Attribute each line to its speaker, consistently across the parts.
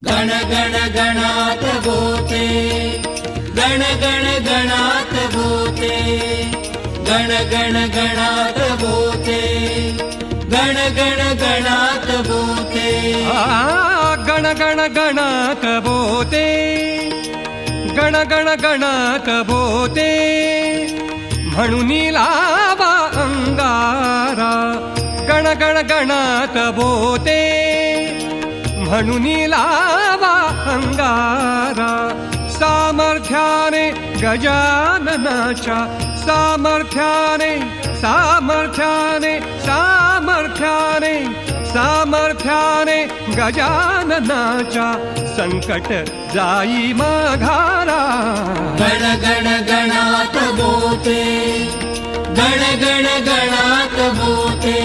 Speaker 1: गण गण गणात बोते, गण गण गणात बोते, गण गण गणात बोते, गण गण गणात बोते।
Speaker 2: गण गण गणात बोते, गण गण गणात बोते, म्हणून लावा अंगारा। गण गण गणात बोते, म्हणून लावा अंगारा। सामर्थ्याने गजाननाच्या, सामर्थ्याने सामर्थ्याने सामर्थ्याने सामर्थ्याने गजाननाच्या, संकट जाई माघारा।
Speaker 1: गण गण गणात बोते, गण गण गणात बोते,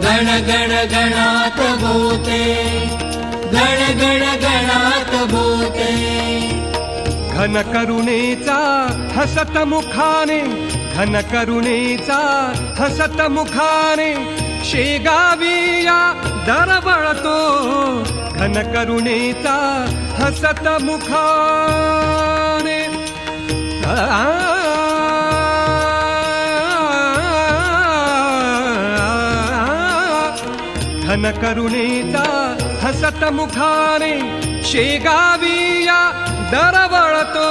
Speaker 1: गण गण गणात बोते, गण गण गणात बोते।
Speaker 2: घन करुणेचा हसत मुखाने, घन करुणेचा हसत मुखाने, शेगाविया दरवळतो। घन करुणेचा हसत मुखाने, घन करुणेचा हसत मुखाने, शेगाविया दरवळतो।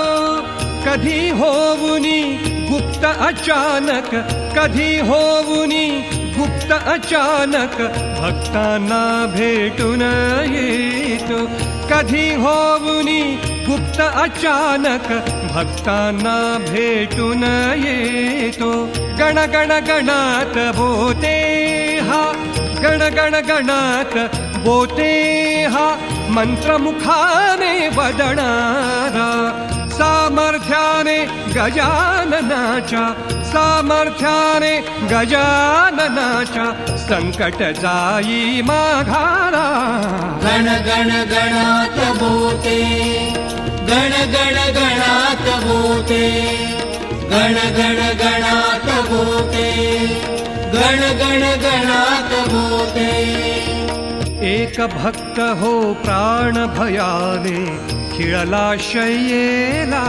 Speaker 2: कधी होऊनी गुप्त अचानक, कधी होऊनी गुप्त अचानक, भक्तांना भेटून येतो। कधी होऊनी गुप्त अचानक, भक्तांना भेटून येतो। गण गण गणात बोते हा, गण गण गणात बोते हा, मंत्रमुखाने वदणारा। सामर्थ्याने गजाननाच्या, सामर्थ्याने गजाननाच्या, संकट जाई माघारा।
Speaker 1: गण गण गणात बोते, गण गण गणात बोते, गण गण गणात बोते, गण गण गणात बोते।
Speaker 2: एक भक्त हो प्राण भयाने, खिळला शय्येला।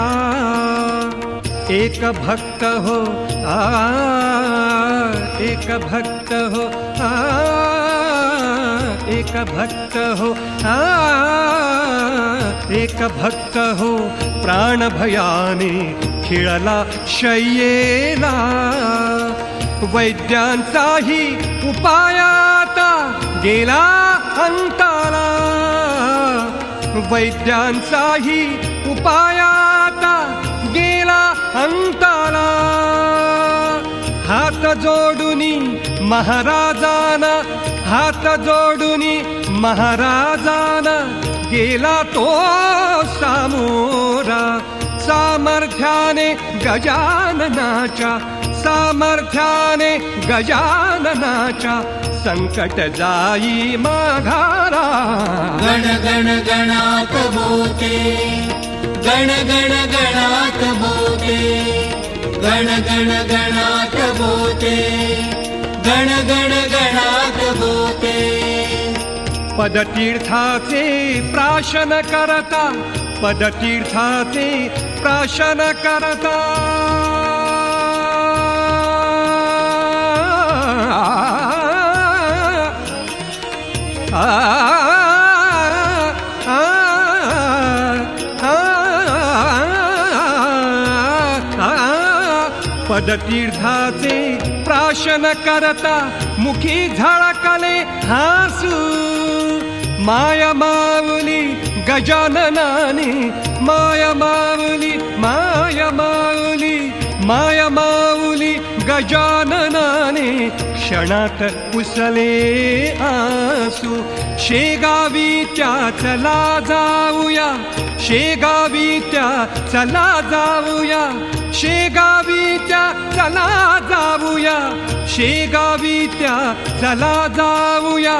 Speaker 2: एक भक्त हो एक भक्त हो एक भक्त हो एक भक्त हो प्राण भयाने, खिळला शय्येला। वैद्यांचाही उपायाता गेला अंताला, वैद्यांचाही उपायाता गेला अंताला। हात जोडुनी महाराजाना, हात जोडुनी महाराजाना, गेला तो सामोरा। सामर्थ्याने गजाननाच्या, सामर्थ्याने गजाननाच्या, संकट जाई माघारा।
Speaker 1: गण गण गणात बोते, गण गण गणात बोते, गण गण गणात बोते, गण गण गणात बोते।
Speaker 2: पदतीर्थाचे प्राशन करता, पदतीर्थाचे प्राशन करता, पदतीर्थाचे प्राशन करता, मुखी झळकले हासू। माया माऊली गजाननाने, माया माऊली, माया माऊली, माया माऊली गजाननाने, क्षणात पुसले आसू। शेगावीच्या चला जाऊया, शेगावीच्या चला जाऊया, शेगावीच्या चला जाऊया, शेगावीच्या चला जाऊया,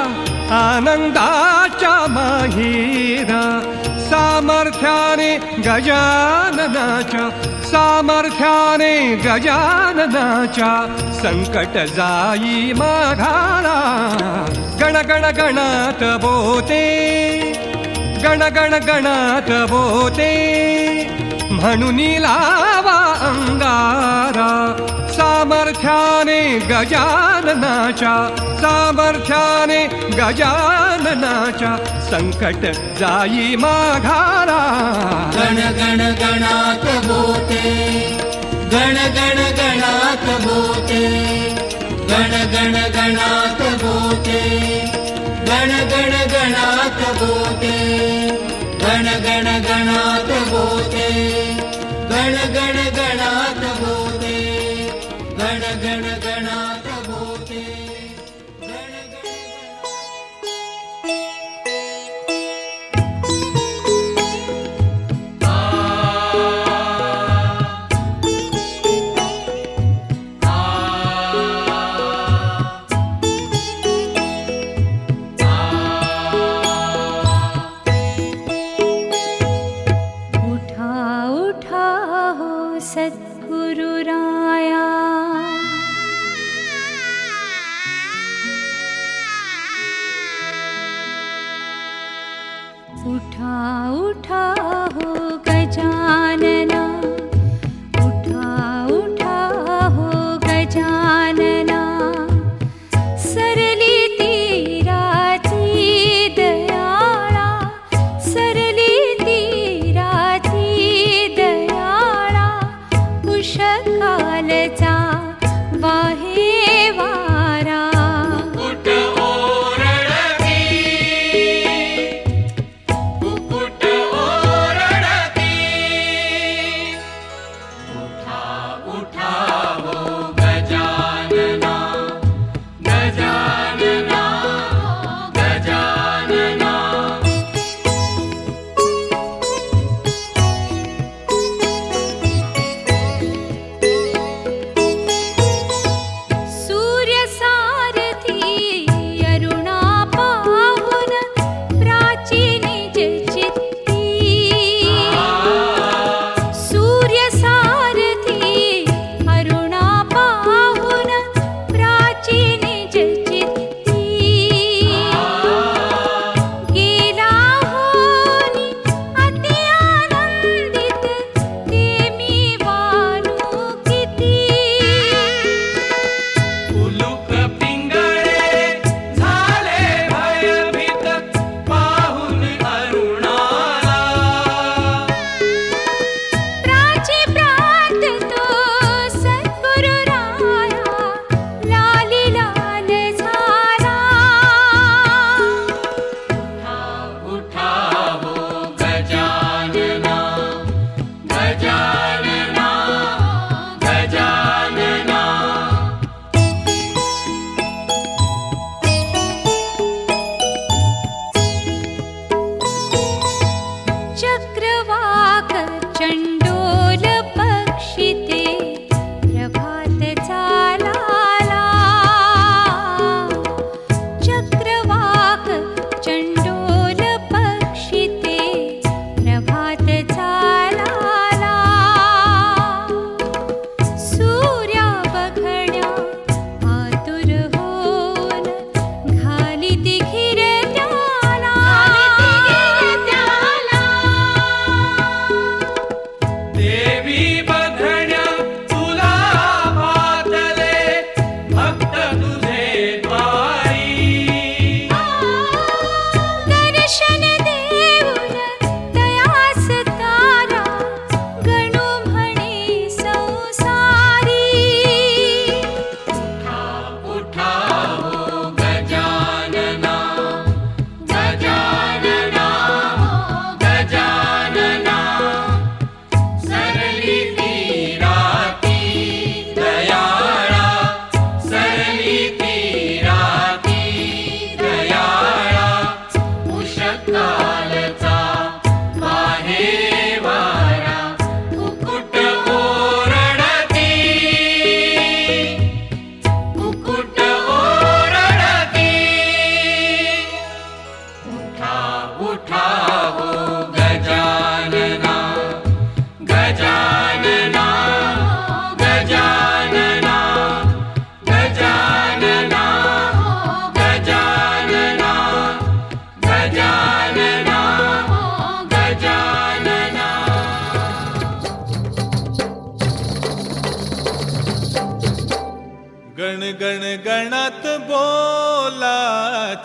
Speaker 2: आनंदाच्या माहेरा। सामर्थ्याने गजाननाच्या, सामर्थ्याने गजाननाच्या, संकट जाई माघारा। गण गण गणात बोते, गण गण गण गणात बोते म्हणून लावा अंगारा सामर्थ्याने गजाननाच्या सामर्थ्याने गजाननाच्या संकट जाई माघारा
Speaker 1: गण गण गणात बोते गण गण गणात बोते गण गण गणात बोते गण गण गणात बोते गण गण गणात बोते गण गण गणात बोते गण गण गणात बोते
Speaker 3: उठा उठा हो गजानना उठा उठा हो गजानना सरली तीराची दयाळा सरली तीराची दयाळा उषकालचा वाहे वारा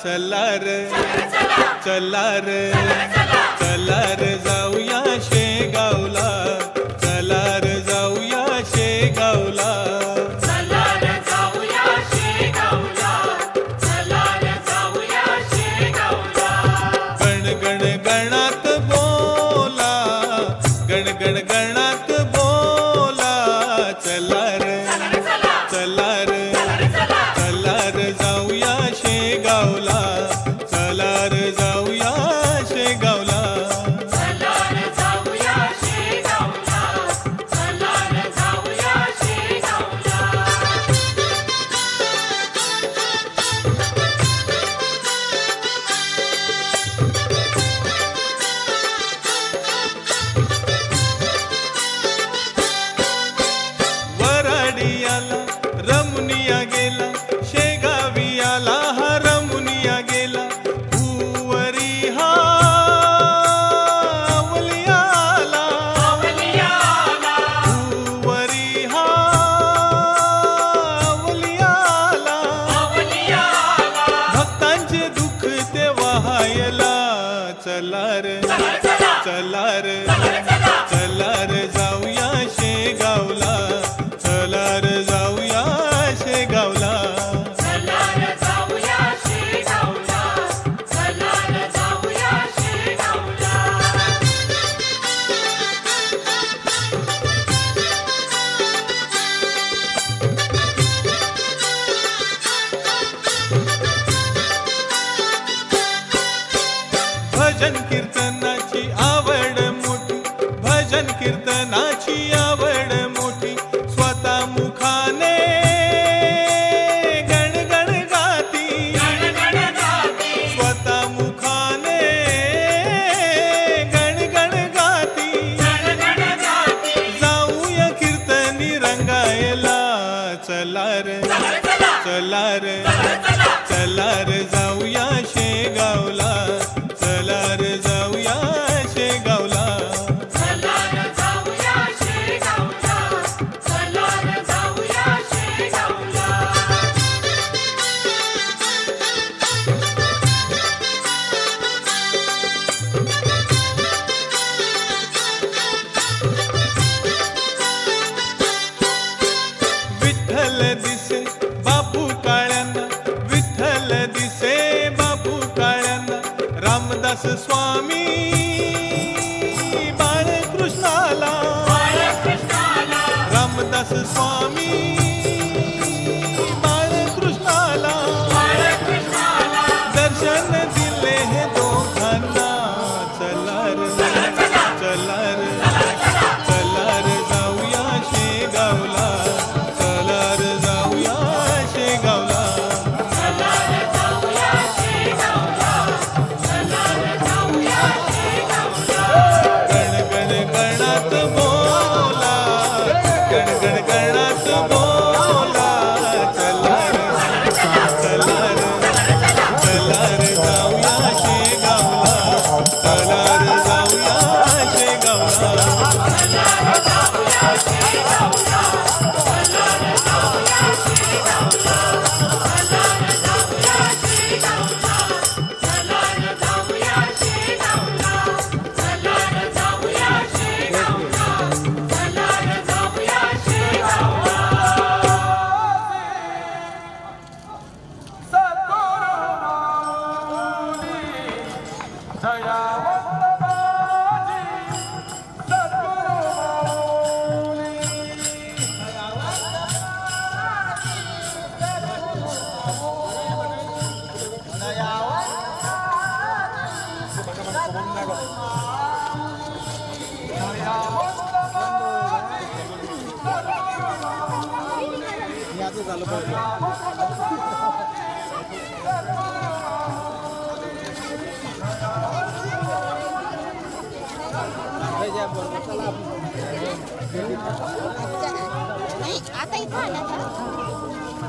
Speaker 4: चला रे चला रे चला रे जाऊया शेगावला चला रे जाऊया शेगावला
Speaker 1: चला रे जाऊया शेगावला चला रे जाऊया शेगावला
Speaker 4: गण गण गणात बोला गण गण गणात बोला चला रे चला रे चला रे जाऊया शेगावला चला रे जाऊया शेगावला
Speaker 1: चला रे जाऊया शेगावला चला रे जाऊया शेगावला
Speaker 4: वराडी आला रमुनिया गेला शेगावी आला हा रमुनिया गेला भुवरी हा अवलिया आला भुवरी हा अवलिया आला भक्तांचे दुःख ते वहायला चला रे चला रे चला रे जाऊया शेगावला चला रे जाऊया शेगावला
Speaker 1: चला रे जाऊया शेगावला चला रे जाऊया शेगावला
Speaker 4: भजन कीर्तनाची आवड मोठी भजन कीर्तनाची आवड मोठी स्वतः मुखाने गण गण गाती स्वतः मुखाने गण गण गाती जाऊया कीर्तनी रंगायला चला रे चला रे चला रे जाऊया शेगावला चला रे जाऊया शेगावला
Speaker 1: चला रे जाऊया शेगावला चला रे जाऊया शेगावला
Speaker 4: विठ्ठल दिसे बापू काळ्यांना विठ्ठल दिसे बापू काळ्यांना रामदास स्वामी बाळकृष्णाला रामदास स्वामी बाळकृष्णाला दर्शन दिले हे दोघांना चला रे चला रे चला रे जाऊया शेगावला चला रे जाऊया शेगावला
Speaker 1: चला रे जाऊया शेगावला चला रे जाऊया शेगावला
Speaker 4: गण गण गणात बोला गण गण गणात बोला चला रे चला रे चला रे जाऊया शेगावला चला रे जाऊया शेगावला
Speaker 1: चला रे जाऊया शेगावला चला रे जाऊया शेगावला चला रे जाऊया शेगावला
Speaker 5: नाही आता इथं आला का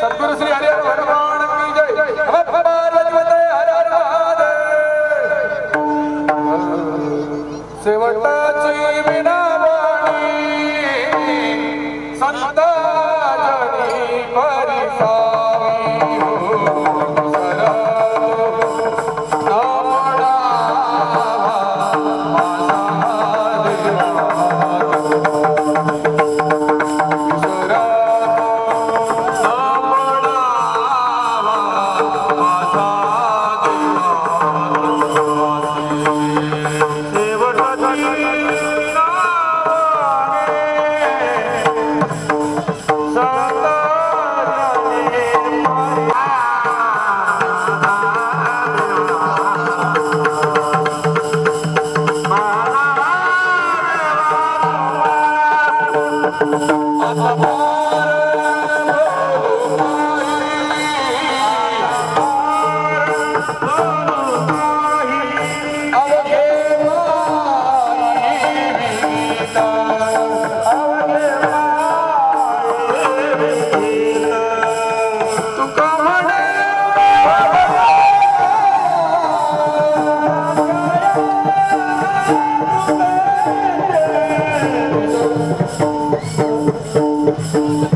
Speaker 6: सद्गुरु श्री हरिहर भगवान की जय।
Speaker 1: Thank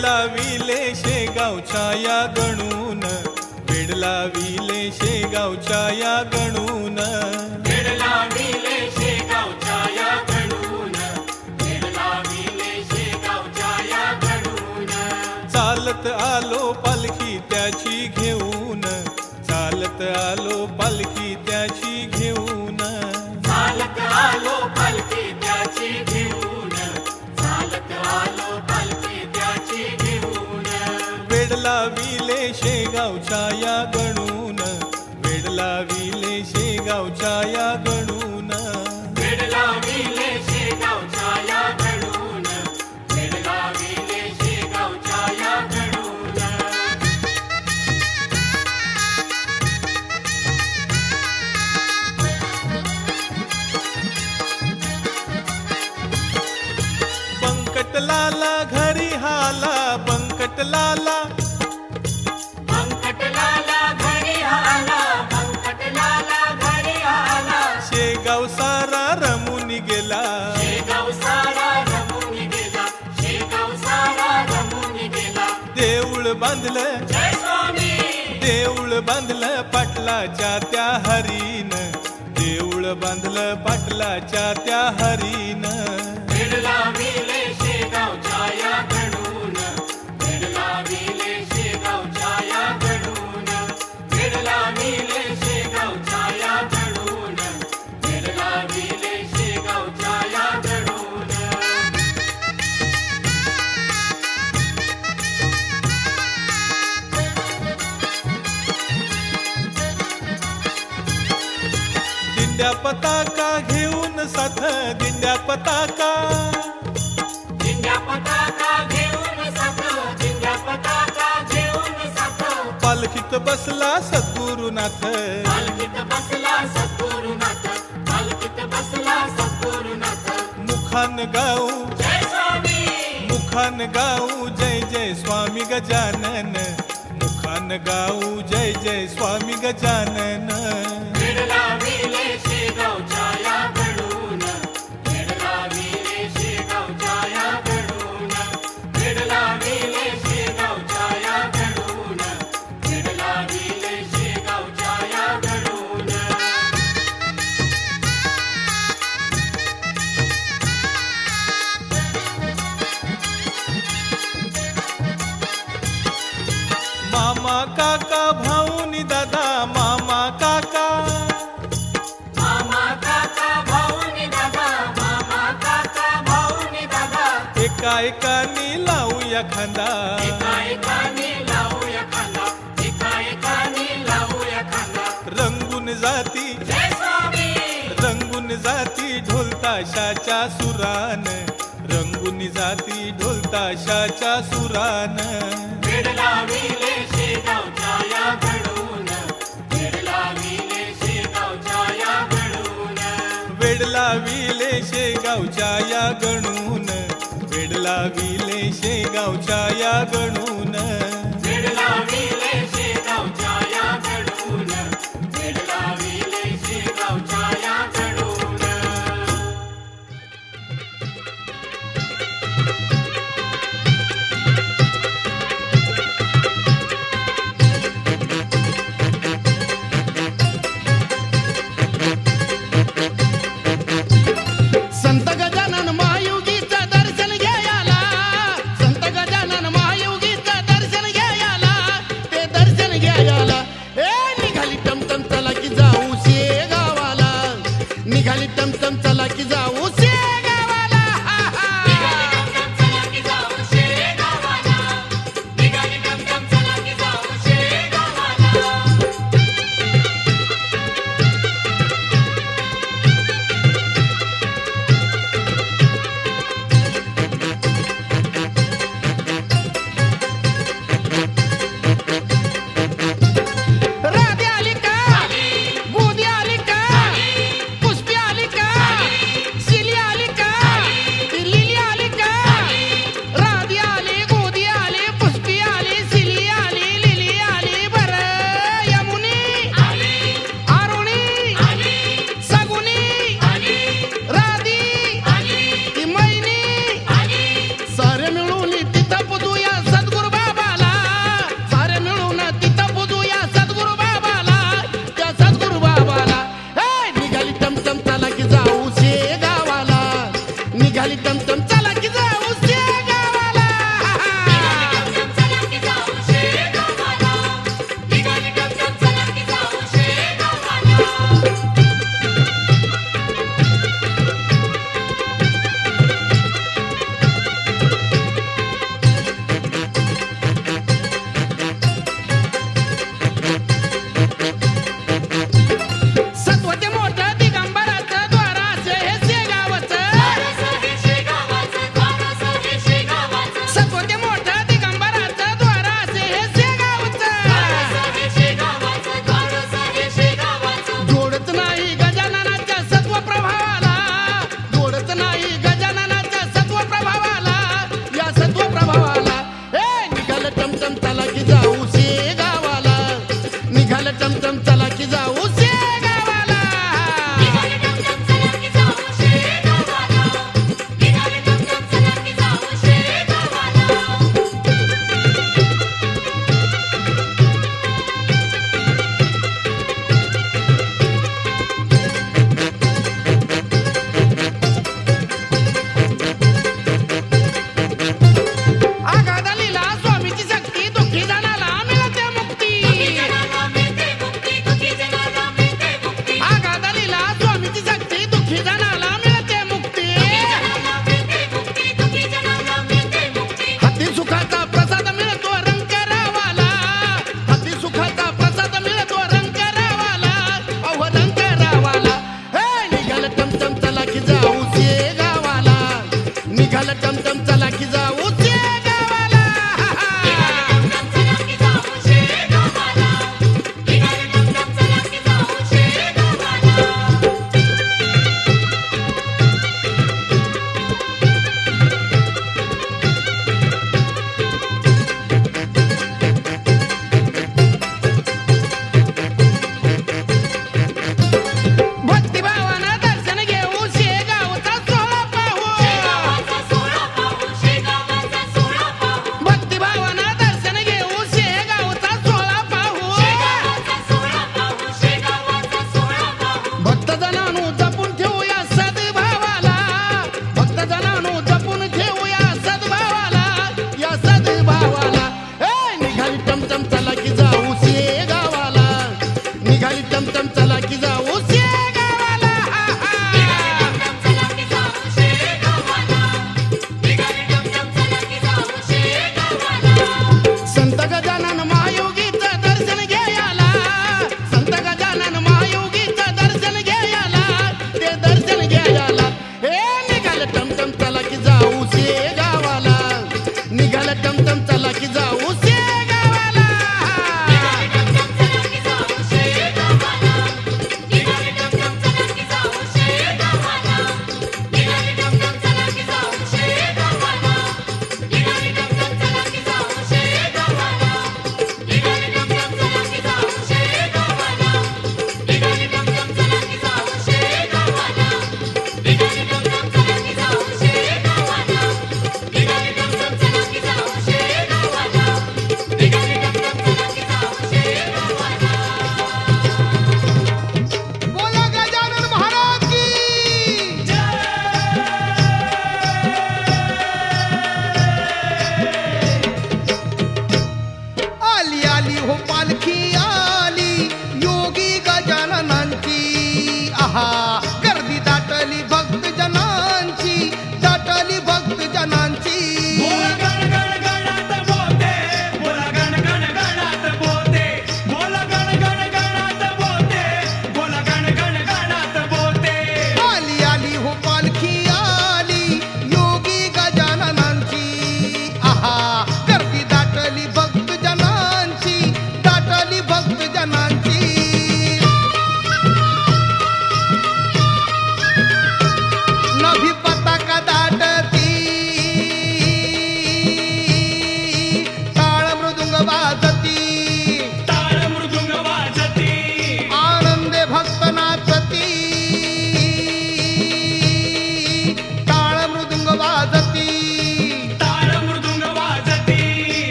Speaker 4: लाविले शेगावच्या या गणून, वेड लाविले शेगावच्या या गणून,
Speaker 1: वेड लाविले शेगावच्या या गणून, वेड लाविले शेगावच्या या गणून.
Speaker 4: चालत आलो पालखी त्याची घेऊन, चालत आलो पालखी त्याची घेऊन,
Speaker 1: चालत आलो पालखी त्याची घेऊन, चालत आलो पालखी त्याची घेऊन.
Speaker 4: वेड लाविले शेगावच्या या गणून, वेड लाविले शेगावच्या या गणून,
Speaker 1: वेड लाविले शेगावच्या या गणून, वेड लाविले शेगावच्या या गणून.
Speaker 4: बांधलं पाटलाच्या त्या हरीन, देऊळ बांधलं पाटलाच्या त्या हरीन.
Speaker 1: वेडला विले शेगावच्या या गणून, वेडला विले शेगावच्या या गणून, वेडला विले शेगावच्या या गणून, वेडला विले शेगावच्या या गणून.
Speaker 4: दिंड्या पताका घेऊन साथ, दिंड्या पताका,
Speaker 1: दिंड्या पताका घेऊन साथ, दिंड्या पताका घेऊन साथ,
Speaker 4: पालखीत बसला सद्गुरुनाथ.
Speaker 1: पालखीत बसला सद्गुरुनाथ, पालखीत बसला सद्गुरुनाथ.
Speaker 4: मुखान गाऊ,
Speaker 1: जय स्वामी,
Speaker 4: मुखान गाऊ जय जय स्वामी गजानन, मुखान गाऊ जय जय स्वामी गजानन.
Speaker 1: वेडला विले शेगावच्या या गणून, वेडला विले शेगावच्या या गणून, वेडला विले शेगावच्या या गणून, वेडला विले शेगावच्या या गणून.
Speaker 4: मामा काका भाऊनी दादा, मामा काका,
Speaker 1: मामा काका भाऊनी दादा, मामा काका भाऊनी दादा,
Speaker 4: एका एकानी लावूया खांदा.
Speaker 1: एका एकाने लावूया खांदा, एका एकाने लावूया खांदा.
Speaker 4: रंगून जाती,
Speaker 1: जय स्वामी,
Speaker 4: रंगून जाती ढोल ताशाच्या सुरान, रंगून जाती ढोल ताशाच्या सुरान.
Speaker 1: वेडला विले शेगावच्या या गणून, वेडला विले शेगावच्या या गणून,
Speaker 4: वेडला विले शेगावच्या या गणून, वेडला विले शेगावच्या या गणून.
Speaker 1: वेडला विले शेगावच्या या गणून, वेडला विले शेगावच्या या गणून.
Speaker 6: संत गजानन महायोगीचं दर्शन घ्यायला, संत गजानन महायोगीचं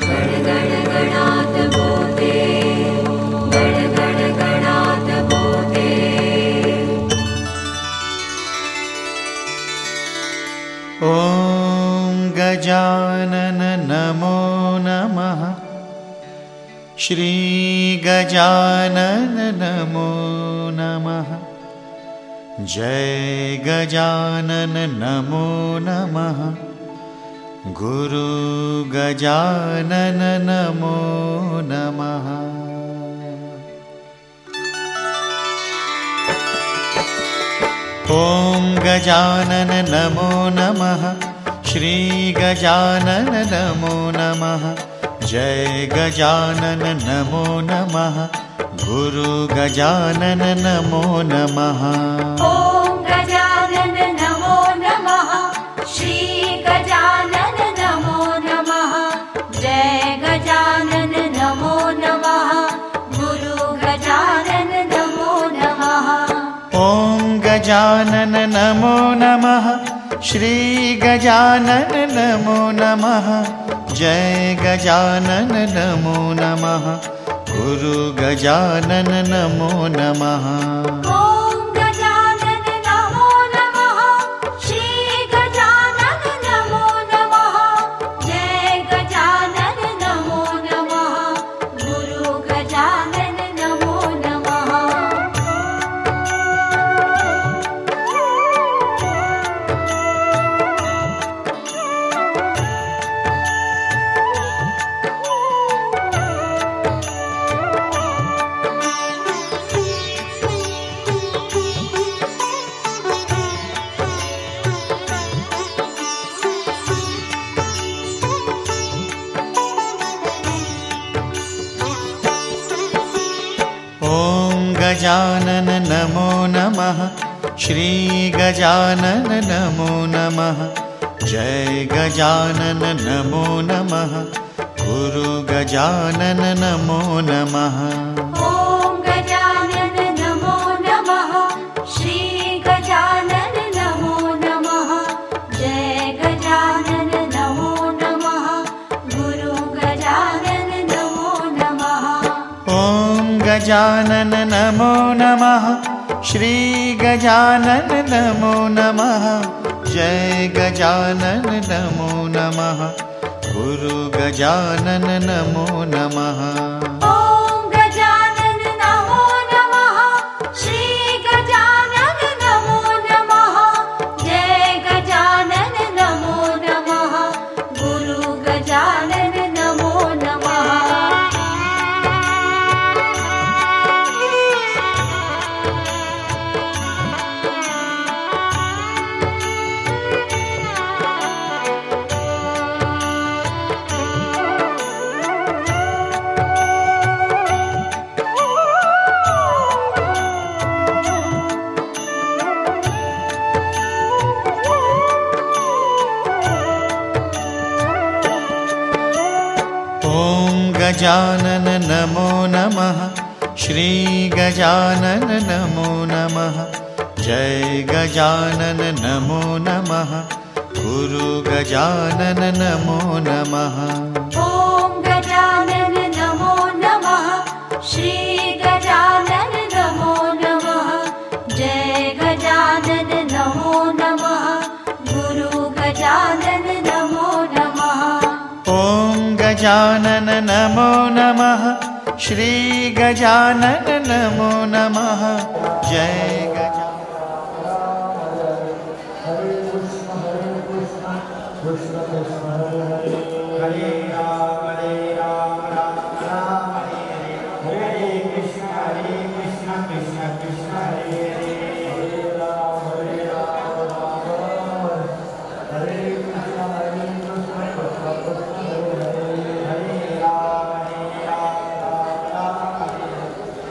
Speaker 3: गण गण गणात बोते, गण गण गणात बोते।
Speaker 6: ॐ गजानन नमो नमः। श्री गजानन नमो नमः। जय गजानन नमो नमः। गुरु गजानन नमो नमः। ॐ गजानन नमो नमः। श्री गजानन नमो नमः। जय गजानन नमो नमः। गुरु गजानन नमो नमः।
Speaker 3: ॐ गजानन नमो नमः। श्री गजानन नमो नमः। जय गजानन नमो नमः। गुरु गजानन नमो नमः।
Speaker 6: ॐ गजानन नमो नमः। श्री गजानन नमो नमः। जय गजानन नमो नमः। गुरु गजानन नमो नमः।
Speaker 3: ॐ गजानन नमो नमः। श्री गजानन नमो नमः। जय गजानन नमो नमः। गुरु गजानन नमो नमः।
Speaker 6: ॐ गजानन नमो नमः। श्री गजानन नमो नमः। जय गजानन नमो नमः। गुरु गजानन नमो नमः।
Speaker 3: ॐ गजानन नमो नमः। श्री गजानन नमो नमः। जय गजानन नमो नमः। गुरु गजानन नमो नमः।
Speaker 6: ॐ गजानन नमो नमः। श्री गजानन नमो नमः। जय गजानन नमो नमः। गुरु गजानन नमो नमः।
Speaker 3: ॐ गजानन नमो नमः। श्री गजानन नमो नमः। जय गजानन नमो नमः। गुरु गजानन नमो नमः।
Speaker 6: ॐ गजानन नमो नमः। श्री गजानन नमो नमः। जय गजानन नमो नमः। गुरु गजानन नमो नमः।
Speaker 3: ॐ गजानन नमो नमः। श्री गजानन नमो नमः। जय गजानन नमो नमः। गुरु गजानन नमो नमः।
Speaker 6: ॐ गजानन नमो नमः। श्री गजानन नमो नमः। जय Gajanan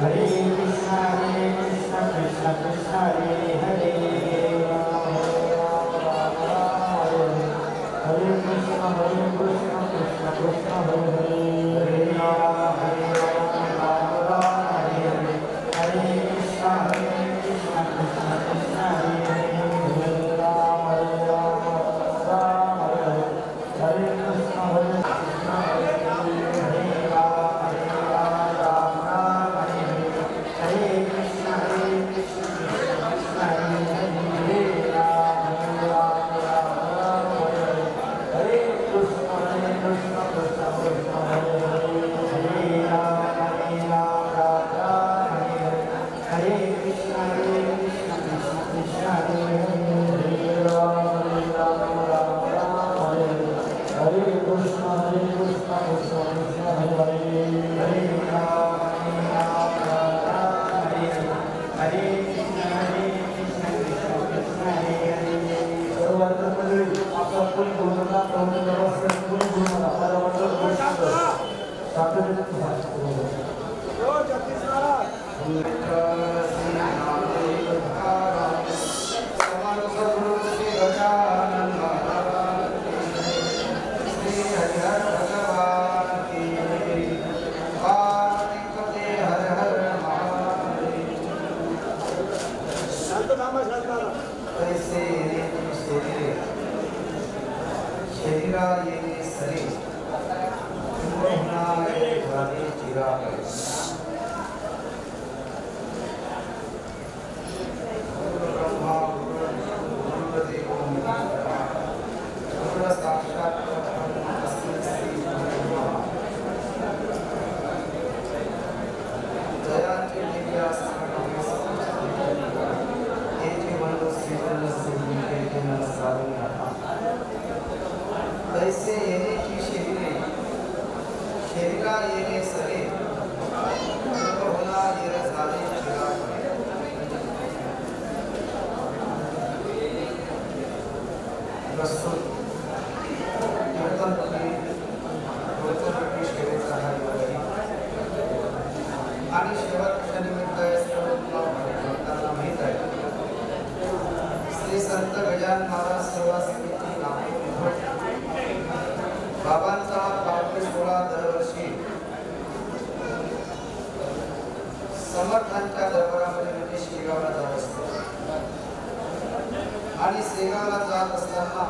Speaker 7: Hare Krishna Krishna Krishna तैसे येण्याची शरीरे शरीरा येणे सरे होणार येर झाले प्रस्तुत कीर्तन शेवेचा हा योग आणि शेवटच्या निमित्त भक्तांना माहीत आहे श्री संत गजानन महाराज सेवा समिती नागपूर बाबांचा पालखी सोहळा दरवर्षी समर्थांच्या दरबारामध्ये म्हणजे शेगावला जात असतो आणि शेगावला जात असताना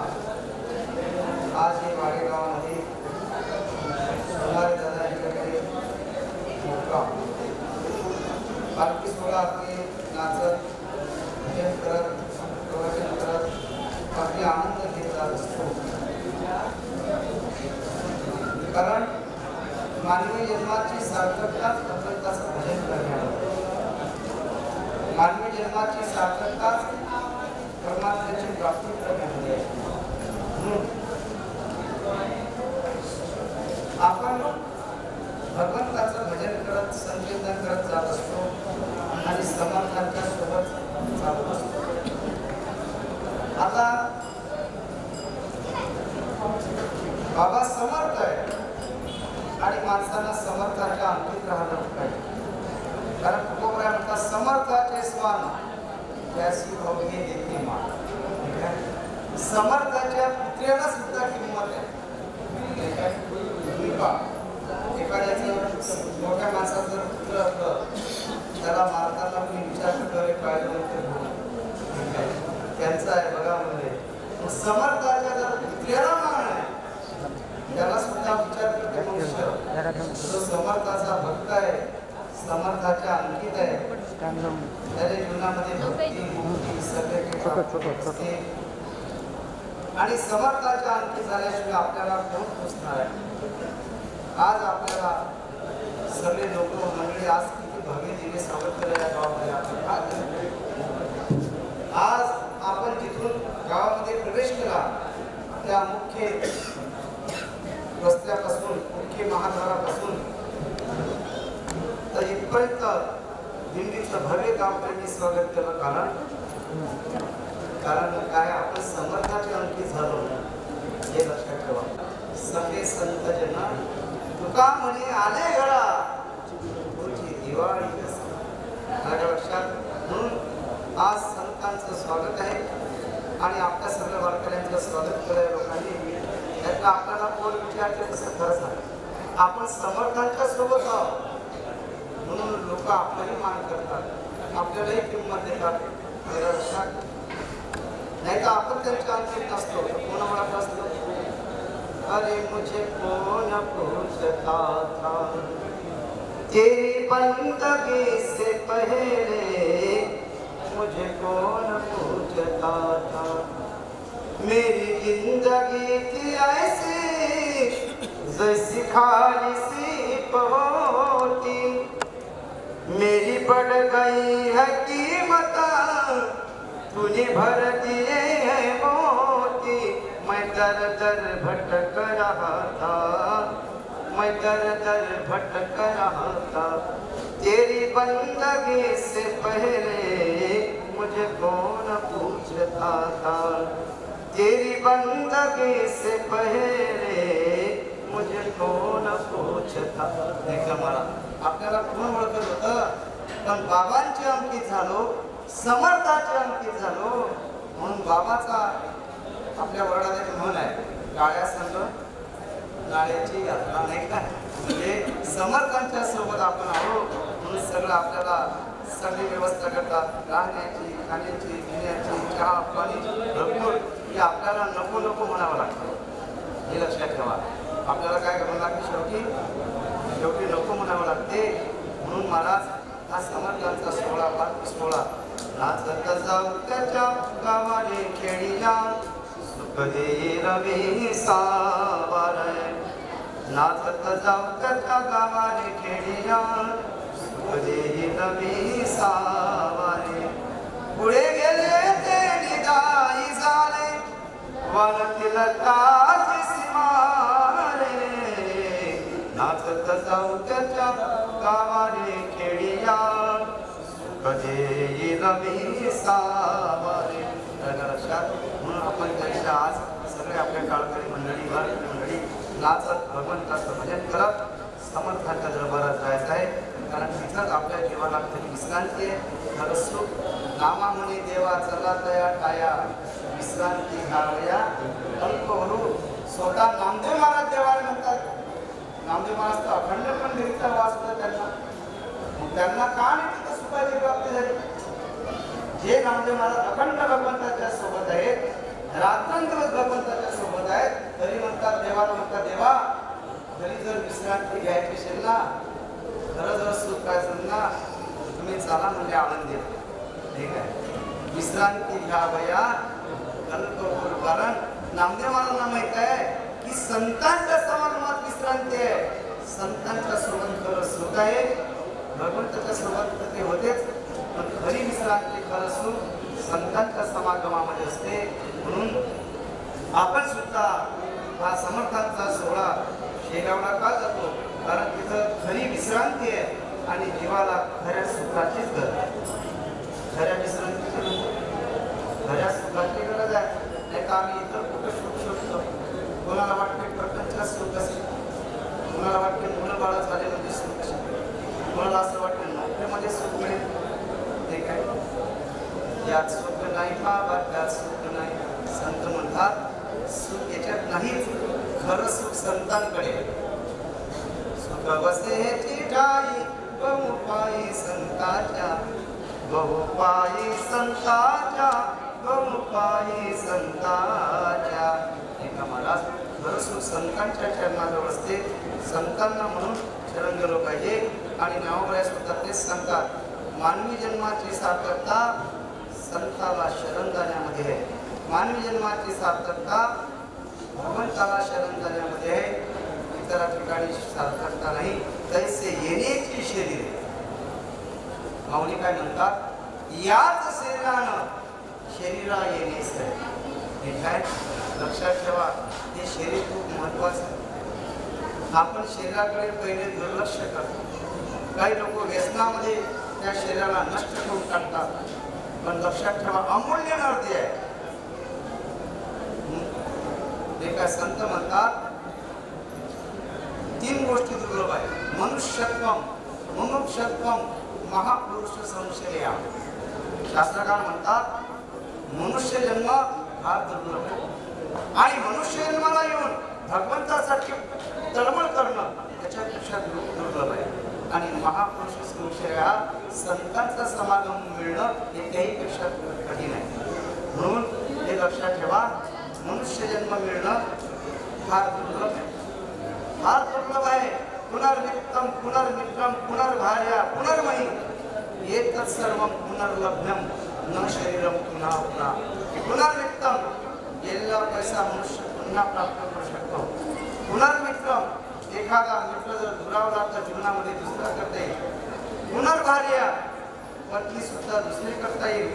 Speaker 7: आज हे वाडेगावामध्ये सोनारे दादा यांच्याकडे मुक्काम पालखी सोहळा आपले नाचत भजन करत प्रवचन करत आपले आनंद घेत जात असतो कारण मानवी जन्माची सार्थकताच भगवंताचं भजन करण्यावर मानवी जन्माची सार्थकताच परमात्म्याची प्राप्ती करण्यामध्ये आपण भगवंताचं भजन करत संकीर्तन करत जात असतो आणि समर्थांच्या सोबत चालत असतो. आता बाबा समर्थ आहे आणि माणसाला समर्थाच्या अंकित राहणं पाहिजे. कारण तुकोबरा म्हणतात समर्थाचे स्वान त्याची भोगणी देते मान. समर्थाच्या पुत्र्याला सुद्धा किंमत आहे. एखाद्याचं मोठ्या माणसाचं जर पुत्र असलं त्याला मारताना मी विचार करे पाहिजे त्यांचा आहे बघा म्हणजे समर्थाच्या जर पुत्र्याला मान आहे त्याला सुद्धा विचार करते मनुष्य जो समर्थाचा भक्त आहे समर्थाच्या अंकित आहे त्याच्या जीवनामध्ये भक्ती मुक्ती सगळे आणि समर्थाच्या अंकित झाल्याशिवाय आपल्याला कोण पोचणार आहे. आज आपल्याला सगळे लोक मंडळी आज किती भव्य दिवे स्वागत करायला गावामध्ये आज आपण जिथून गावामध्ये प्रवेश केला त्या मुख्य रस्त्यापासून मुख्य महाद्वारापासून तर इथपर्यंत दिंडीचं भव्य गावकऱ्यांनी स्वागत केलं. कारण काय आपण समर्थाचे अंकित झालो हे लक्षात ठेवा. सगळे संत जन तुका म्हणे आले गळा तुझी दिवाळी लक्षात. म्हणून आज संतांचं स्वागत आहे आणि आपल्या सगळ्या वारकऱ्यांचं स्वागत केलं लोकांनी. त्यातलं आपल्याला कोण विचारते तसं खरंच आहे. आपण समर्थांच्या सोबत आहोत म्हणून लोक आपल्याही मान करतात आपल्यालाही किंमत देतात. लक्षात नहीं तो अपन त्यांच्या अंकित नसतो कोण म्हणत असतो अरे मुझे कौन पूछता था तेरी बंदगी से पहले मुझे कौन पूछता था मेरी जिंदगी थी ऐसी जैसी खाली सी होती मेरी बढ़ गई है कीमत तूने भर दिए हैं मोती मैं दर दर भटक रहा था मैं दर दर भटक रहा था तेरी बंदगी से पहले मुझे कौन पूछता था तेरी बंदगी से पहले मुझे कौन पूछता. देखा मला आपल्याला कोण ओळखत होतं पण बाबांचे अंकित झालो समर्थाचे अंकित झालो म्हणून बाबाचा आपल्या वर्णात एक म्हण आहे काळ्या संग नाळ्याची यात्रा नाही का. म्हणजे समर्थांच्या सोबत आपण आलो म्हणून सगळं आपल्याला सगळी व्यवस्था करतात राहण्याची खाण्याची पिण्याची चहा पाणी भरपूर हे आपल्याला नको नको म्हणावं लागतं हे लक्षात ठेवा. आपल्याला काय करावं लागतं शेवटी नको म्हणावं लागतं. समर्थांचा सोहळा पालखी सोहळा नाचत जाऊ त्याच्या गावाने खेळीला सुख देईल विसावारे नाचत जाऊ त्याच्या गावाने खेळीला सुख देईल विसावारे पुढे गेले ते निदाई झाले वनतील काठी सीमारे नाचत जाऊ त्याच्या गावाने खेळीया सुख देईल विसावारे लक्षात म्हणून आपण त्यांच्या आज सगळे आपल्या काळकरी मंडळी मंडळी नाचत भगवंताचं भजन करत समर्थांच्या दरबारात जायचं आहे कारण तिथंच आपल्या जीवाला तरी विश्रांती आहे खरं सुख नामा म्हणे देवा चला तया टाया विश्रांती घ्यावया अल्पहरू स्वतः नामदेव महाराज देवाला म्हणतात नामदेव महाराज तर अखंड पंडित वास होता त्यांना का नाही तिथं सुखाची प्राप्ती झाली जे नामदेव महाराज अखंड भगवंताच्या सोबत आहेत रात्रंदिवस भगवंताच्या सोबत आहेत तरी म्हणतात देवाला म्हणतात देवा तरी जर विश्रांती घ्यायची असेल ना खरं जर सुख काय असेल ना तुम्ही चला म्हणजे आनंदी ठीक आहे विश्रांती घ्यावया कल्पपूर कारण नामदेव महाराजांना माहित आहे की संतांच्या समागमात विश्रांती आहे संतांच्या सोबत खरं सुख आहे भगवंताच्या सोबत ते होतेच पण खरी विश्रांती खरं सुख संतांच्या समागमामध्ये असते म्हणून आपण सुद्धा हा समर्थांचा सोहळा शेगावला का जातो कारण तिथं खरी विश्रांती आहे आणि जीवाला खऱ्या सुखाचीच गरज आहे खऱ्या विश्रांतीची खऱ्या सुखाची गरज आहे नाही का आम्ही इतर कुठं सुख शोधतो कोणाला वाटते प्रपंचात सुख असेल कोणाला वाटते मुलं बाळ झाले म्हणजे सुख असेल कोणाला असं वाटतं नोकरीमध्ये सुख मिळेल ते काय यात सुख नाही बाबा त्यात सुख नाही संत म्हणतात सुख याच्यात नाहीच खरं सुख संतांकडे सुख बसेची ठाई बहुपायी संताच्या बहुपायी संताच्या बहुपायी संताच्या एका महाराज खरं सुख संतांच्या चरणाजवळ असते संतांना म्हणून शरण गेलो पाहिजे आणि नावग्रास सुद्धा तेच सांगतात मानवी जन्माची सार्थकता संताला शरण जाण्यामध्ये आहे मानवी जन्माची सार्थकता भगवंताला शरण जाण्यामध्ये आहे इतर ठिकाणी सार्थकता नाही तैसे येण्याची शरीर माऊली काय म्हणतात याच शरीरानं शरीरा येणेच आहे हे काय लक्षात ठेवा हे शरीर खूप महत्वाचं आहे आपण शरीराकडे पहिले दुर्लक्ष करतो काही लोक व्यसनामध्ये त्या शरीराला नष्ट करून टाकतात पण लक्षात ठेवा अमूल्य नव्हते आहे एका संत म्हणतात 3 गोष्टी दुर्लभ आहेत मनुष्यत्वम मुमुक्षत्वम महापुरुष संशया शास्त्रकार म्हणतात मनुष्य जन्म हा दुर्लभ आहे आणि मनुष्य जन्माला येऊन भगवंतासाठी तळमळ करणं त्याच्यापेक्षा दुर्लभ आहे आणि महापुरुष संशय हा संतांचा समागम मिळणं हे त्याहीपेक्षा कठीण आहे म्हणून हे लक्षात ठेवा मनुष्य जन्म मिळणं फार दुर्लभ आहे पुनर्नित्यम पुनर्मित्रम पुनर्भार्या पुनर्मयी एतत् सर्वं पुनर्लभ्यम न शरीरम पुन्हा पुन्हा पुनर्नित्यम गेलेला पैसा मनुष्य पुन्हा प्राप्त करू शकतो पुनर्मित्रम एखादा मित्र जर दुरावला तर जीवनामध्ये दुसरा करता येईल पुनर्भार्या पत्नी सुद्धा दुसरी करता येईल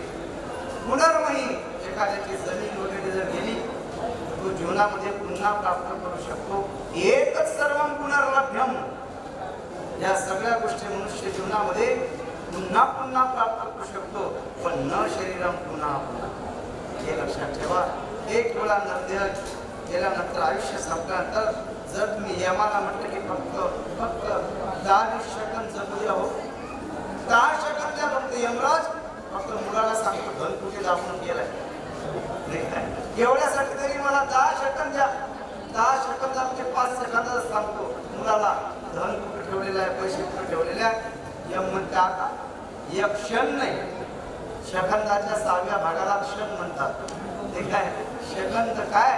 Speaker 7: पुनर्मयी एखाद्याची जमीन वगैरे जर गेली तो जीवनामध्ये पुन्हा प्राप्त करू शकतो एकच सर्व पुनर्लभ्यम या सगळ्या गोष्टी मनुष्य जीवनामध्ये पुन्हा पुन्हा प्राप्त करू शकतो पण न शरीरम पुन्हा पुन्हा हे लक्षात ठेवा एक वेळा नद्या गेल्यानंतर आयुष्य संपल्यानंतर जर तुम्ही यमाला म्हटलं की फक्त 10 सेकंद जगू द्या हो 10 सेकंद द्या फक्त यमराज फक्त मुलाला सांगतो धन कुठे दाखवून गेलाय एवढ्यासाठी तरी मला 10 सेकंद द्या 10 सेकंदात म्हणजे 5 सेकंदात सांगतो मुलाला धन कुठे ठेवलेलं आहे पैसे कुठे ठेवलेले आहे यम म्हणते आता एक क्षण नाही सेकंदाच्या 6व्या भागाला क्षण म्हणतात ते काय सेकंद काय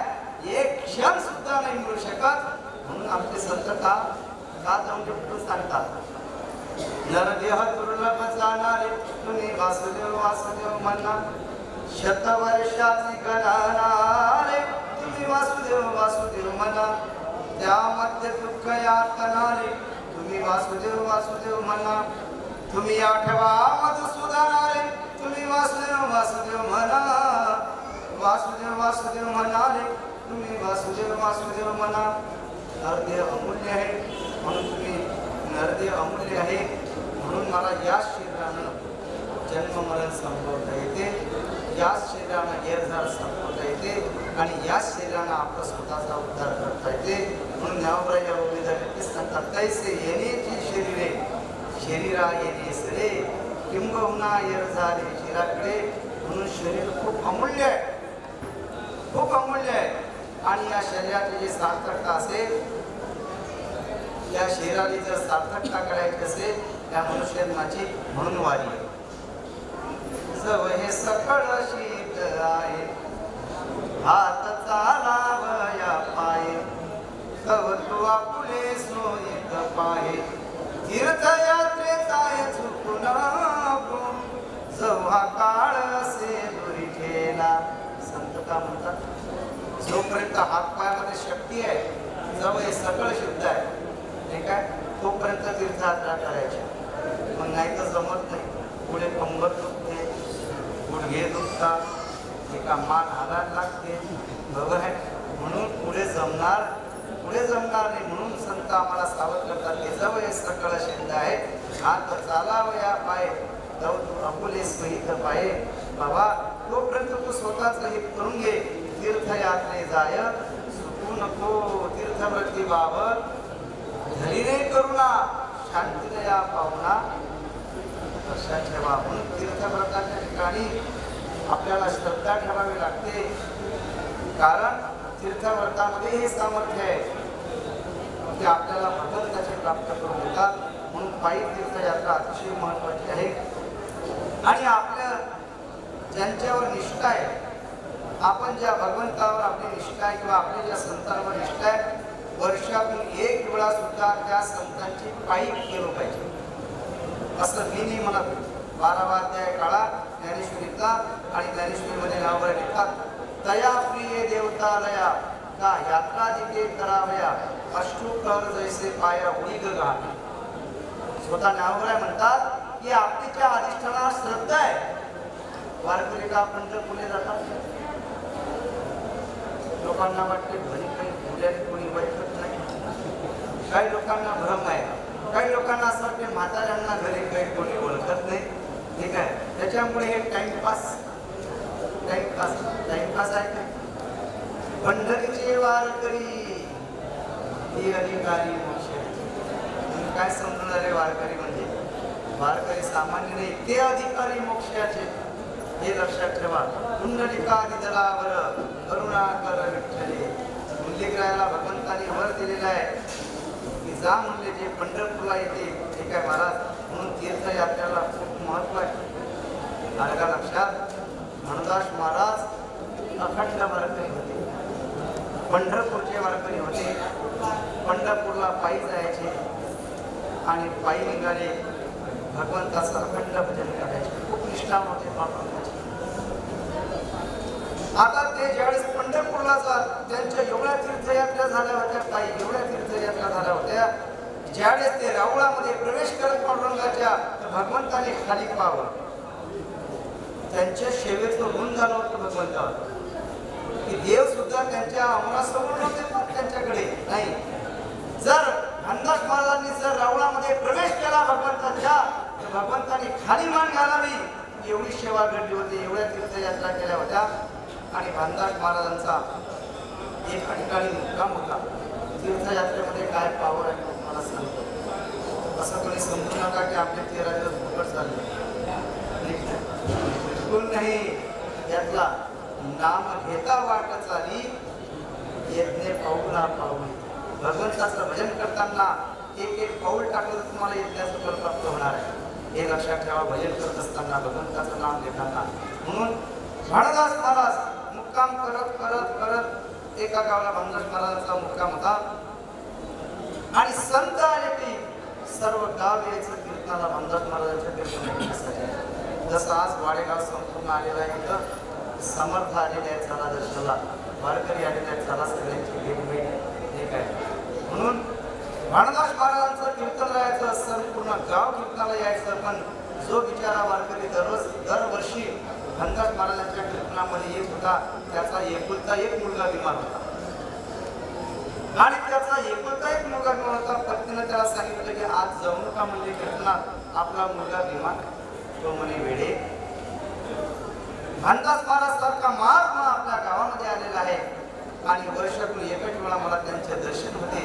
Speaker 7: एक क्षण सुद्धा नाही मिळू शकत म्हणून आमचे संत का जाऊन कुठून सांगतात नरदेह दुर्लभ जाणारे तुम्ही वासुदेव वासुदेव म्हणा शतवर्षाची गणनारे तुम्ही वासुदेव वासुदेव म्हणा त्यामध्ये दुःख यातनारे तुम्ही वासुदेव वासुदेव म्हणा तुम्ही आठवा मधुसूदनारे तुम्ही वासुदेव वासुदेव म्हणा वासुदेव वासुदेव म्हणाले तुम्ही वासुदेव वासुदेव म्हणा नरदेह अमूल्य आहे म्हणून तुम्ही नरदेह अमूल्य आहे म्हणून मला या शरीरानं जन्म मरण संपवता येते याच शरीरानं येरझार संपवता येते आणि याच शरीरानं आपला स्वतःचा उद्धार करता येते म्हणून ज्ञानोबराच्या ओळीत सांगतात कैसे येण्याची शरीरे शरीरा येणे सरे किंबहुना येरझारे शरीराकडे म्हणून शरीर खूप अमूल्य आहे खूप अमूल्य आहे आणि या शरीराची जी सार्थकता असेल या शरीराची जर सार्थकता करायची असेल त्या मनुष्याची म्हणून वारी आहे जव हे सकळ शीत आहे हात चालावया पाये तव तू आपुले सोयीत पाहे तीर्थयात्रेचा चुकू नको जव हा काळ असे दुरी ठेला संतता म्हणतात जोपर्यंत हातपायामध्ये शक्ती आहे जवळ हे सकळ शुद्ध आहे ठीक आहे तोपर्यंत तीर्थयात्रा करायची मग नाही तर जमत नाही पुढे कंबर दुखते गुडघे दुखतात एका मान हालायला लागते बरोबर आहे म्हणून पुढे जमणार नाही म्हणून संत आम्हाला सावध करतात की जवळ हे सकळ शुद्ध आहे हात चालावया पाय तव तू आपुले सोयीत पाये बाबा तोपर्यंत तू स्वतःच हे करून घे तीर्थयात्रे जाय सुटू नको तीर्थव्रती बाबत धरीने करुणा शांतीदया पाहुणा लक्षात ठेवा म्हणून तीर्थव्रताच्या ठिकाणी आपल्याला श्रद्धा ठेवावी लागते कारण तीर्थव्रतामध्ये हे सामर्थ्य आहे ते आपल्याला भगवंताचे प्राप्त करून देतात म्हणून पायी तीर्थयात्रा अतिशय महत्वाची आहे आणि आपल्या ज्यांच्यावर निष्ठा आहे आपण ज्या भगवंतावर आपली निष्ठा आहे किंवा आपल्या ज्या संतांवर निष्ठा आहे वर्षातून एक वेळा सुद्धा त्या संतांची पायी केलं पाहिजे असं मी नाही म्हणत 12वा अध्याय काळा ज्ञानेश्वरीचा आणि ज्ञानेश्वरीमध्ये नावावर लिहितात तया प्रिय देवतालया का यात्रा जिथे करावया अष्टुकर जैसे पाया उडीग घाट स्वतः नावराय म्हणतात की आपली ज्या अधिष्ठानावर श्रद्धा आहे वारकरी का पंढरपूरला जातात लोकांना वाटते घरी काही मुलाने कोणी वैकत नाही काही लोकांना भ्रम आहे काही लोकांना असं वाटते म्हाताऱ्यांना घरी काही कोणी ओळखत नाही ठीक आहे त्याच्यामुळे हे टाइमपास आहे का पंढरीचे वारकरी ही अधिकारी मोक्ष काय समजणारे वारकरी म्हणजे वारकरी सामान्य नाही ते अधिकारी मोक्षाचे हे लक्षात ठेवा पुंडलिकादी दलावर करुणाकर विठ्ठले मुंडेकरायला भगवंताने वर दिलेला आहे की जा म्हणले जे पंढरपूरला येते ठीक आहे महाराज म्हणून तीर्थयात्रेला खूप महत्व आहे आलं का लक्षात म्हणदास महाराज अखंड वारकरी होते पंढरपूरचे वारकरी होते पंढरपूरला पायी जायचे आणि पायी निघाले भगवंताचं अखंड भजन करायचे खूप निष्ठा होते भगवंताची आता ते ज्यावेळेस पंढरपूरला जात त्यांच्या एवढ्या तीर्थयात्रा झाल्या होत्या काही एवढ्या तीर्थयात्रा झाल्या होत्या ज्यावेळेस ते रावळामध्ये प्रवेश करत पांडुरंगाच्या भगवंताने खाली पाहावं त्यांच्या सेवेचं ऋण झालं होतं भगवंतावर की देव सुद्धा त्यांच्या अमरासमोर नव्हते त्यांच्याकडे नाही जर अंदाज महाराजांनी जर रावळामध्ये प्रवेश केला भगवंताच्या तर भगवंताने खाली मान घालावी एवढी सेवा घडली होती एवढ्या तीर्थयात्रा केल्या होत्या आणि भानदास महाराजांचा एका ठिकाणी मुक्काम होता तीर्थयात्रेमध्ये काय पावर आहे मला सांगतो असं कोणी समजू नका की आपले 13 दिवस फुकट चालले बिलकुल नाही यातला नाम घेता वाट चाली यज्ञ पाऊला पाऊल भगवंताचं भजन करताना एक एक पाऊल टाकलं तर तुम्हाला यज्ञाचं फल प्राप्त होणार आहे हे लक्षात ठेवा भजन करत असताना भगवंताचं नाम घेताना म्हणून भाणदास महाराज मुक्काम करत करत करत एका गावाला भानदास महाराजांचा मुक्काम होता आणि संत आले की सर्व गाव यायचं कीर्तनाला भामदास महाराजांच्या कीर्तनासाठी. जसं आज वाडेगाव संपूर्ण आलेला आहे, इथं समर्थ आलेले आहेत चला दर्शनाला, वारकरी आलेले आहेत चला सगळ्यांची भेट एक आहे. म्हणून भामदास महाराजांचं कीर्तन राहायचं, संपूर्ण गाव कीर्तनाला यायचं. पण जो बिचारा वारकरी दरवर्षी भामदास महाराजांच्या कीर्तनामध्ये येत होता, त्याचा एकुलता एक मुलगा बिमार होता. आणि त्याचा एकुलता एक मुलगा बिमार होता. पत्नीनं त्याला सांगितलं की आज जाऊ नका म्हणजे कीर्तनात, आपला मुलगा बिमार. तो म्हणे वेडे, भामदास महाराज सारखा महात्मा आपल्या गावामध्ये आलेला आहे आणि वर्षातून एकच वेळा मला त्यांचे दर्शन होते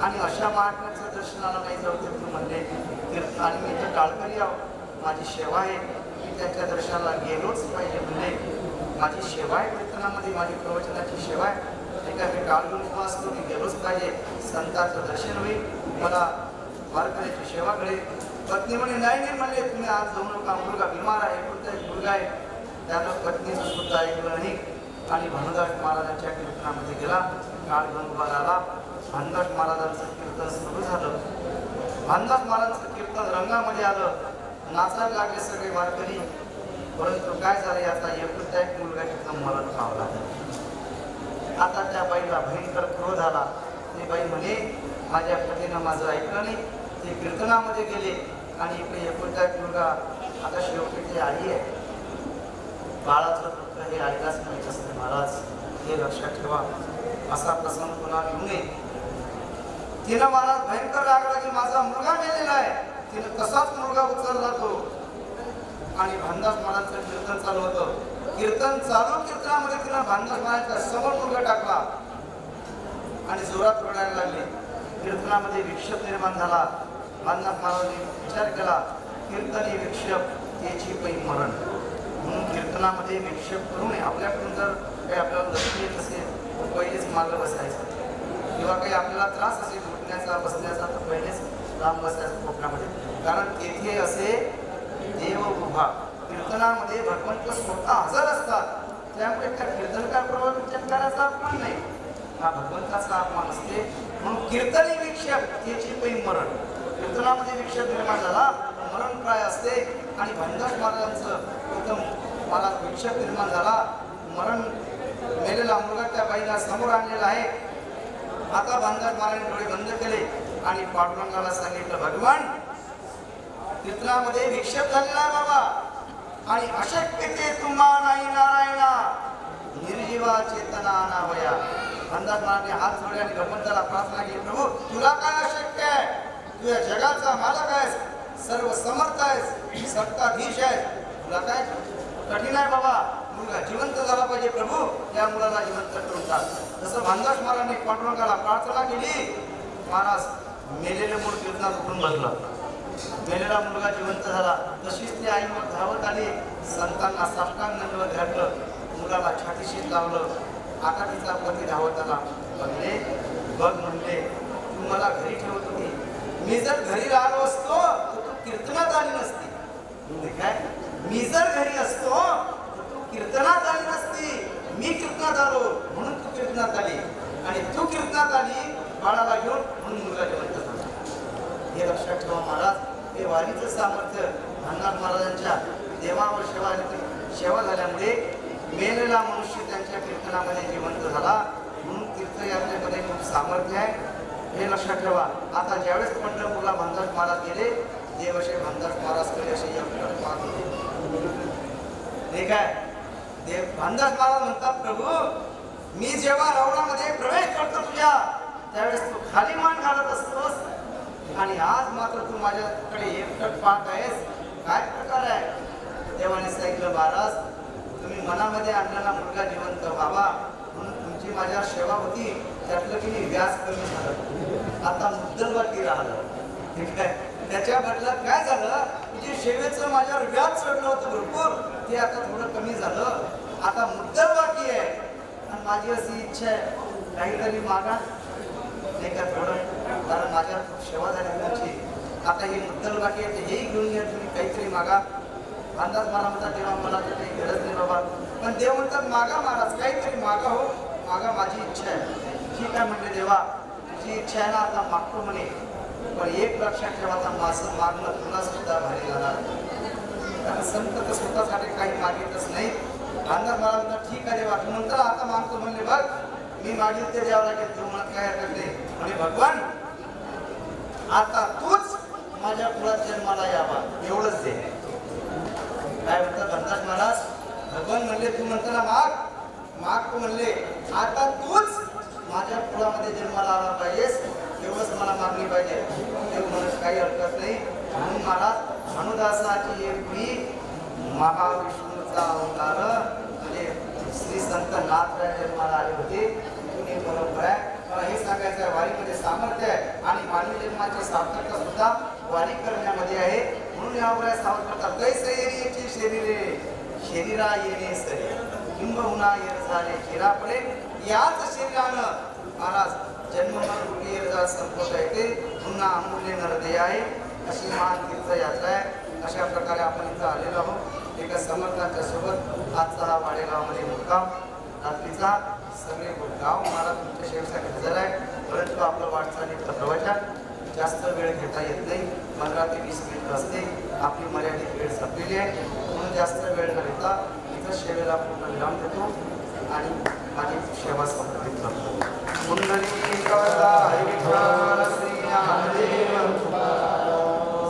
Speaker 7: आणि अशा महात्म्याचं दर्शनाला नाही जाऊ देत तू म्हणले कीर्तन. आणि मी तर टाळकरी आहो, माझी सेवा आहे, मी त्यांच्या दर्शनाला गेलोच पाहिजे. म्हणजे माझी सेवा आहे कीर्तनामध्ये, माझी प्रवचनाची सेवा आहे. ठीक आहे, मी टाळ घेऊन असतो, मी गेलोच पाहिजे, संतांचं दर्शन होईल, मला वारकऱ्याची सेवा करेल. पत्नी म्हणे नाही म्हणले तुम्ही आज जाऊ नका, मुलगा बिमार आहे, कोणता एक मुलगा आहे. त्यानं पत्नीचं सुद्धा ऐकलं नाही आणि भानुदास महाराजांच्या कीर्तनामध्ये गेला. काळ घेऊन उभा राहिला. भानुदास महाराजांचं कीर्तन सुरू झालं. भानुदास महाराजांचं कीर्तन रंगामध्ये आलं, नाचायला लागले सगळे वारकरी. परंतु काय झालं, याचा एकुलता एक मुलगा तिथं मरण पावला. आता त्या बाईला भयंकर क्रोध आला. ती बाई म्हणे माझ्या पतीनं माझं ऐकलं नाही, ते कीर्तनामध्ये गेले आणि इकडे एकुलता एक मुलगा. आता शेवटी ती आई आहे, बाळाचं पुत्र हे आईलाच माहीत असते. महाराज हे लक्षात ठेवा, असा प्रसंग पुन्हा येऊ नये. तिनं महाराज भयंकर रागला की माझा मुलगा मेलेला आहे. तिनं तसाच मुलगा उचलला तो आणि भामदास महाराजांचं कीर्तन चालू होतं. कीर्तन चालू कीर्तनामध्ये तिनं भामदास महाराजांचा समोर मुलगा टाकला आणि जोरात रडायला लागले. कीर्तनामध्ये विक्षेप निर्माण झाला. भामदास महाराजांनी विचार केला, कीर्तनी विक्षेप त्याची पै मरण. म्हणून कीर्तनामध्ये विक्षेप करू नये. आपल्याकडून जर काही आपल्याला लक्ष्मी येत असेल पहिलेच मागं बसायचं, किंवा काही आपल्याला त्रास असेल उठण्याचा बसण्याचा तर पहिलेच लांब बसायचं कोपऱ्यामध्ये. कारण तेथे असे देव उभा. कीर्तनामध्ये भगवंत स्वतः हजर असतात. त्यामुळे त्या कीर्तनकार विचार करायचा अपमान नाही, हा भगवंताचा अपमान असते. म्हणून कीर्तनी विक्षेप त्याची पै मरण. कीर्तनामध्ये विक्षेप निर्माण झाला, मरण काय असते. आणि भामदास महाराजांचं प्रथम मला विक्षेप निर्माण झाला, मरण मेलेला मुलगा त्या बाईला समोर आणलेला आहे. आता भामदास महाराजांनी डोळे बंद केले आणि पांडुरंगाला सांगितलं, भगवान कीर्तनामध्ये विक्षेप झालेला आहे बाबा आणि अशक्य ते तुम्हा नाही नारायणा निर्जीवा चेतना नावया. भामदास महाराजांनी हात जोडले आणि भगवंताला प्रार्थना केली, प्रभू तुला काय अशक्य आहे, तुझ्या जगाचा मालक आहेस, सर्व समर्थ आहेस, सत्ताधीश आहेस, तुला काय कठीण आहे बाबा. मुलगा जिवंत झाला पाहिजे, प्रभू या मुलाला जिवंत करून टाक. जसं भामदास महाराजांनी पांडुरंगाला प्रार्थना केली, महाराज मेलेले मूळ कीर्तनात उठून बसला. मेलेला मुलगा जिवंत झाला. तशीच ती आई मग धावत आली, संतांना साष्टांग दंडवत घातलं, मुलाला छातीशीत लावलं. आता तिचा पती धावत आला. म्हणले बघ म्हणले तू मला घरी ठेवत होती, मी जर घरी राहिलो असतो तर तू कीर्तनात आली नसती. काय मी जर घरी असतो तर तू कीर्तनात आली नसती. मी कीर्तनात आलो म्हणून तू कीर्तनात आली आणि तू कीर्तनात आली बाळाला घेऊन म्हणून मुलगा जिवंत झाला. हे लक्षात ठेवा महाराज. हे वारीचं सामर्थ्य. भामदास महाराजांच्या देवावर सेवा झाल्यामुळे मेलेला मनुष्य त्यांच्या कीर्तनामध्ये जिवंत झाला. म्हणून तीर्थयात्रेमध्ये खूप सामर्थ्य आहे, हे लक्षात ठेवा. आता ज्यावेळेस पंढरपूरला भामदास महाराज गेले, देव असे भामदास महाराज केले असे ठीक आहे. देव भामदास महाराज म्हणतात, प्रभू मी जेव्हा रावणामध्ये प्रवेश करतो तुझ्या, त्यावेळेस तू खाली मान घालत असतोस आणि आज मात्र तू माझ्याकडे एकटक पाहत आहेस. काय प्रकार आहे. देवाने सांगितलं, महाराज तुम्ही मनामध्ये आणलेला मुलगा जिवंत व्हावा म्हणून तुमची माझ्यावर सेवा होती, त्यातलं की व्यास कमी झालं, आता मुद्दल बाकी राहिलं. ठीक आहे. त्याच्या बदल्यात काय झालं, जे सेवेचं माझ्यावर व्याज चढलं होतं भरपूर, ते आता थोडं कमी झालं, आता मुद्दल बाकी आहे. आणि माझी अशी इच्छा आहे काहीतरी मागा नाही का थोडं, कारण माझ्यावर खूप सेवा झाली तुमची, आता हे मुद्दल बाकी आहे, हेही घेऊन घ्या तुम्ही, काहीतरी मागा. अंदाज मला म्हणतात तेव्हा मला तर काही गरज नाही बाबा, पण देव म्हणतात मागा महाराज, काहीतरी मागा हो, मागा माझी इच्छा आहे. ठीक आहे म्हणले देवा तुझी इच्छा आहे ना, आता मागतो म्हणे. पण एक लक्षात ठेवा, आता माझं मागणं तुला सुद्धा भारी जाणार. कारण संत तर स्वतःसाठी काही मागितच नाही. अंदर मला म्हणतात ठीक आहे देवा, नंतर आता मागतो म्हणले बघ मी मागील ते द्यावं लागेल, तू म्हणत काय हरकत नाही. म्हणजे भगवान आता तूच माझ्या कुळात जन्माला यावा एवढंच दे. काय म्हणतात भरताज महाराज, भगवान म्हणले तू म्हणताना माग तू म्हणले आता तूच माझ्या कुळामध्ये जन्माला आला पाहिजेस, एवढंच मला मागणी पाहिजे. देव म्हणत काही हरकत नाही. म्हणून महाराज अनुदासाची एवढी महाविष्णूचा अवतार म्हणजे श्री संत नाथराय जन्माला आले होते. जुनी परंपरा आहे. मला हे सांगायचं आहे, वारीमध्ये सामर्थ्य आहे आणि मानवी जन्माची सार्थकता सुद्धा वारी करण्यामध्ये आहे. म्हणून यावर सावध करतात कैसे येण्याची शरीरे शरीरा येणे सरे किंबहुना येर झाले शिरापणे. याच शरीरानं महाराज जन्म येर संपवता येते. पुन्हा अमूल्य नरदेय आहे. अशी महान तीर्थयात्रा आहे. अशा प्रकारे आपण इथं आलेलो आहोत एका समर्थांच्या सोबत. आजचा हा वाडेगावमध्ये मुक्काम रात्रीचा. सगळे गाव महाराज तुमच्या शेवसाठी हजर आहे. परंतु आपलं वाटचालीचं प्रवचन जास्त वेळ घेता येत नाही. 15 ते 20 मिनिटं असते. आपली मर्यादित वेळ संपलेली आहे. म्हणून जास्त वेळ न घेता इथं सेवेला पूर्ण विराम देतो आणि माझी सेवा समर्पित करतो.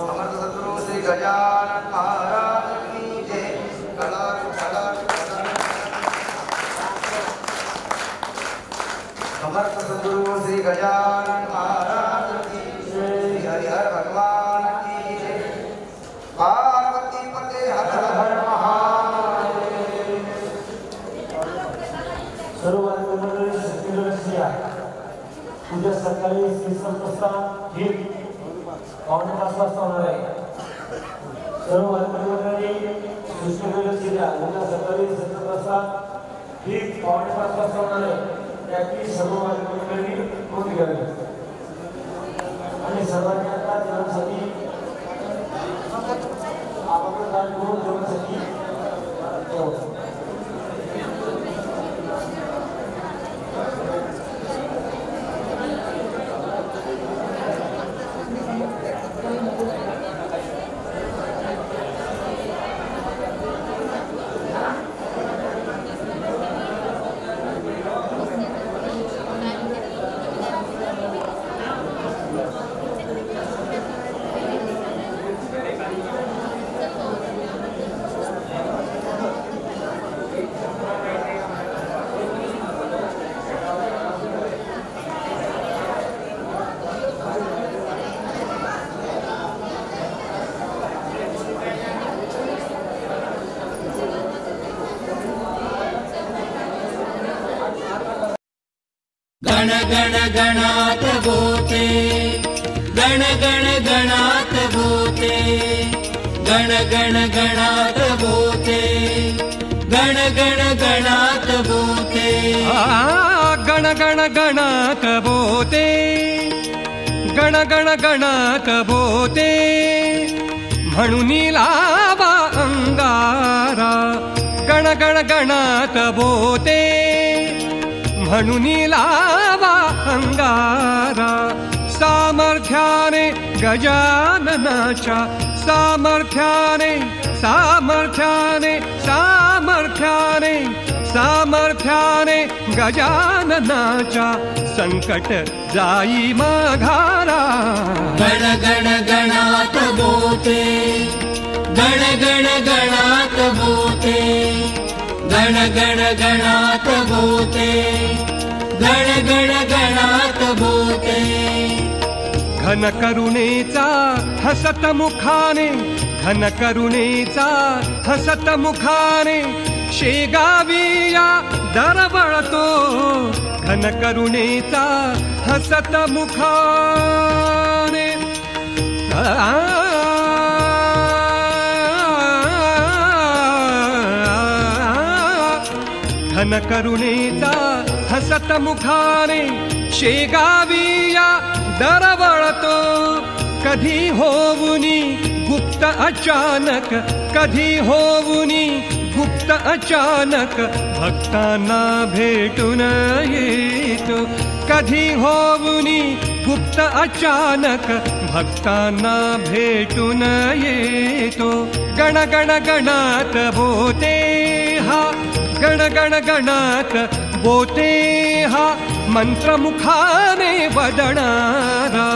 Speaker 7: समर्थ सद्गुरू श्री गजानन महाराज की जय. समर्थ सद्गुरू श्री गजानन महाराज की जय. हरिहर भगवान की जय. पार्वती पते हर हर महादेव.
Speaker 8: सर्व मंडळी शक्तीला उद्या सकाळी श्री संत ठीक 5:45 वाजता होणार आहे. सर्व मंडळी उद्या सकाळी संत ठीक 5:45 वाजता होणार आहे. त्याची सर्व मंडळी नोंद घ्यावी आणि सर्वांनी आता जेवणासाठी आपण दान करून जेवणासाठी
Speaker 1: गण गण गणात बोते गण गण गणात बोते गण गण गणात बोते गण गण गणात बोते.
Speaker 2: गण गण गणात बोते गण गण गणात बोते म्हणून लावा अंगारा. गण गण गणात बोते म्हणून लावा अंगारा. सामर्थ्याने गजाननाच्या सामर्थ्याने सामर्थ्याने सामर्थ्याने सामर्थ्याने गजाननाच्या संकट जाई माघारा.
Speaker 1: गण गण गणात बोते गण गण गणात बोते गण गण गणात बोते गण गण गणात बोते.
Speaker 2: घन करुणेचा हसत मुखाने घन करुणेचा हसत मुखाने शेगाविया दरवळतो. घन करुणेचा हसत मुखाने घन करुणेचा हसत मुखाने शेगाविया दरवळतो. कधी होऊनी गुप्त अचानक कधी होऊनी गुप्त अचानक भक्तांना भेटून येतो. कधी होऊनी गुप्त अचानक भक्तांना भेटून येतो. गण गण गणात बोते हा, गण गण गणात बोते हा, मंत्रमुखाने वदणारा.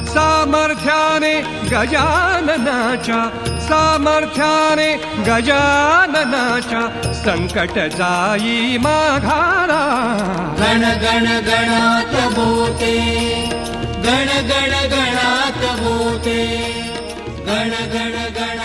Speaker 2: सामर्थ्याने गजाननाच्या, सामर्थ्याने गजाननाच्या संकट जाई माघारा.
Speaker 9: गण गण गणात बोते, गण गण गणात बोते, गण गण गण